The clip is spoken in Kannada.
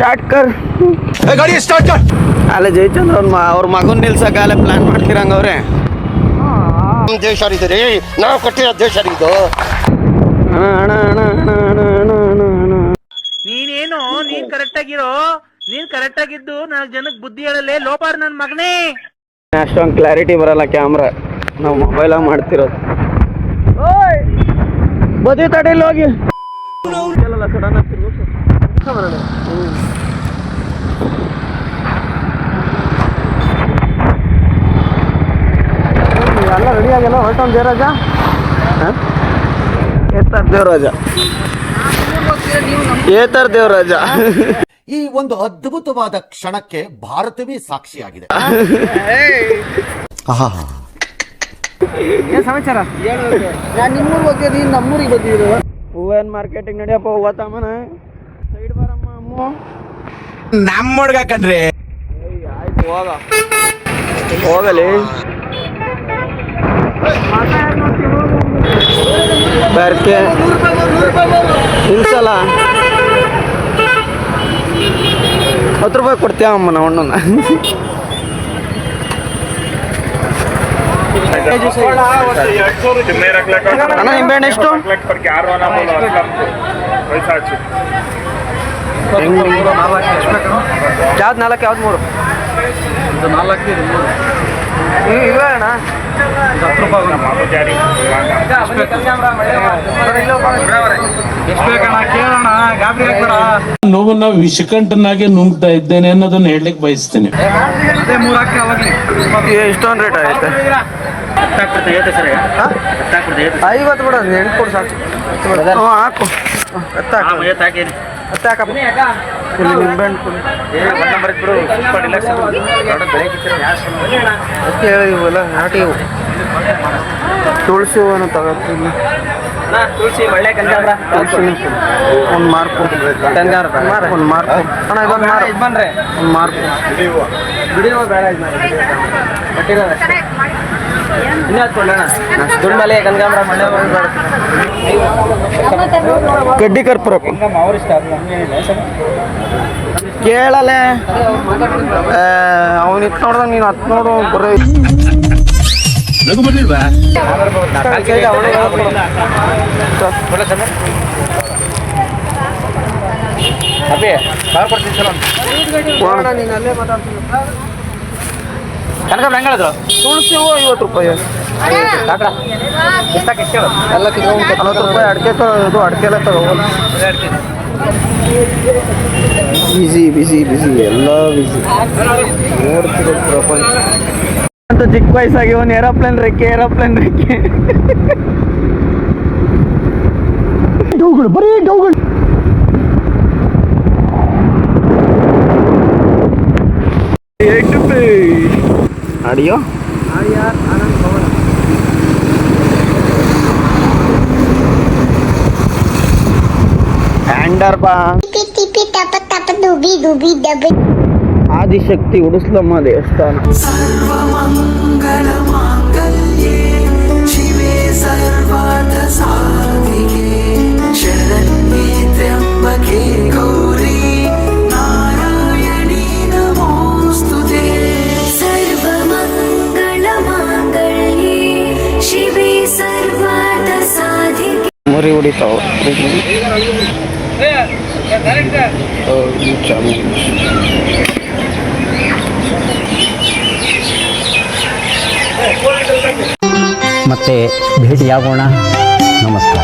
ಸ್ಟಾರ್ಟ್ ಕರ್ ಗಾಡಿ ಸ್ಟಾರ್ಟ್ ಕರ್. ಅಲ್ಲೇ ಜಯಚಂದ್ರ ಅವ್ರ ಮಗನ್ ನಿಲ್ಸಕ ಅಲ್ಲೇ ಪ್ಲಾನ್ ಮಾಡ್ತಿರಂಗ ಅವ್ರೆ. ನಮ್ಮ ದೇಶ ರೀ, ನಾವು ಕಟ್ಟಿರೋ ದೇಶ ಇದು. ನೀನೇನು ನೀನ್ ಕರೆಕ್ಟ್ ಆಗಿರೋ, ನೀನ್ ಕರೆಕ್ಟ್ ಆಗಿದ್ದು ನಾಲ್ಕು ಜನಕ್ಕೆ ಬುದ್ಧಿ ಹೇಳಲೆ ಲೋಪಾರ್ ನನ್ ಮಗನೇ. ಅಷ್ಟೊಂದು ಕ್ಲಾರಿಟಿ ಬರಲ್ಲ ಕ್ಯಾಮ್ರಾ, ನಾವು ಮೊಬೈಲಾಗ ಮಾಡ್ತಿರೋದು. ಬದಿ ತಡೆಯಲ್ಲಿ ಹೋಗಿ ಸಡನ್ ಎಲ್ಲ ರೆಡಿ ಆಗಿಲ್ಲ. ಹೊರಟೋನ್ ದೇವರಾಜ, ಏತರ್ ದೇವರಾಜ, ಏತರ್ ದೇವರಾಜ. ಈ ಒಂದು ಅದ್ಭುತವಾದ ಕ್ಷಣಕ್ಕೆ ಭಾರತವೇ ಸಾಕ್ಷಿಯಾಗಿದೆ. ಏನ್ ಸಮಾಚಾರ? ನಾನು ನಿಮ್ಮೂರ್ ಬಗ್ಗೆ, ನೀನು ನಮ್ಮೂರಿಗೆ ಬಂದಿರು. ಹೂವೇನ್ ಮಾರ್ಕೆಟಿಂಗ್ ನಡಿಯಪ್ಪ, ಹೂವ ತಮ್ಮನ ಸೈಡ್ ಬರಮ್ಮ. ಅಮ್ಮ ನಮ್ಮ ಹುಡ್ಗ ಕಣ್ರಿ. ಆಯ್ತು ಹೋಗ, ಹೋಗಲಿ. ಬರ್ಕೆ ನಿಲ್ಸಲ್ಲ. 10 ರೂಪಾಯಿ ಕೊಡ್ತೀಯ ಅಮ್ಮ ನಾವು ಅಣ್ಣನ. ಅಣ್ಣ ನಿಂಬೆಹಣ್ಣು ಎಷ್ಟು? ಯಾವ್ದು 4, ಯಾವ್ದು 3? ಇವೆ ಅಣ್ಣ. 10 ರೂಪಾಯಿ. ನೋವನ್ನ ವಿಷಕಂಠನಾಗೆ ನುಂಗ್ತಾ ಇದ್ದೇನೆ ಅನ್ನೋದನ್ನ ಹೇಳಲಿಕ್ಕೆ ಬಯಸ್ತೇನೆ. ಎಷ್ಟೊಂದು ರೇಟ್ ಆಯ್ತು? 50 ಬಿಡ, 8 ಕೊಡು ಸಾಕು. ಹಾಕು, ಹತ್ತಾಕಪ್ಪ. ಹೇಳಿವಲ್ಲ ನಾಟಿ ಹೂವು, ತುಳಸಿ ಹೂವನ್ನು ತಗೋತೀನಿ. ತುಳಸಿ ಒಳ್ಳೆ ಕನಕಾಂಬ್ರ, ಒಂದು ಮಾರ್ಕು ಕನಕಾಂಬ್ರ, ಒಂದು ಮಾರ್ಕು ಅಣ್ಣ, ಇದೊಂದು ಮಾರ್ಕ್, ಒಂದು ಮಾರ್ಕು ಬಿಡಿ ಹೂವು ಬೇಡ. ದುಡ್ಮಲೆ ಕನಕಾಂಬ್ರ ಮಣ್ಣೆ ಗಡ್ಡಿ ಕರ್ಪುರಕ್ಕೂ ಕೇಳಲೆ. ಅವನು ಇತ್ತು ನೋಡ್ದ, ನೀನು 10 ನೋಡು ಬರೀ. ನೀನು ಅಲ್ಲೇ ಮಾತಾಡ್ತೀನಿ. ಕನಕ ಹೆಂಗ ಹೇಳಿದ್ರು? ತುಳಸಿ ಹೂವು 50 ರೂಪಾಯಿ ಎಲ್ಲ. 40 ರೂಪಾಯಿ. ಅಡಿಕೆ ಇದು ಅಡಿಕೆ ಎಲ್ಲ ತಗೋಲ್ಲ. ಬಿಸಿ ಬಿಸಿ ಬಿಸಿ, ಎಲ್ಲ ಬಿಸಿ. ನೋಡ್ತಿರೋ ಪ್ರಪಂಚ ಅಂತ. ಚಿಕ್ಕ ವಯಸ್ಸಾಗಿ ಒಂದು ಏರೋಪ್ಲೇನ್ ರೆಕ್ಕೆ ಡೌಗಳು, ಬರೀ ಡೌಗಳು. ಆಡಿಯೋ ಆದಿಶಕ್ತಿ ಉಡುಸ್ಲಮ್ಮ ದೇವಸ್ಥಾನ. ಮುರಿ ಹೊಡಿತಾವ. ಮತ್ತೆ ಭೇಟಿಯಾಗೋಣ. ನಮಸ್ಕಾರ.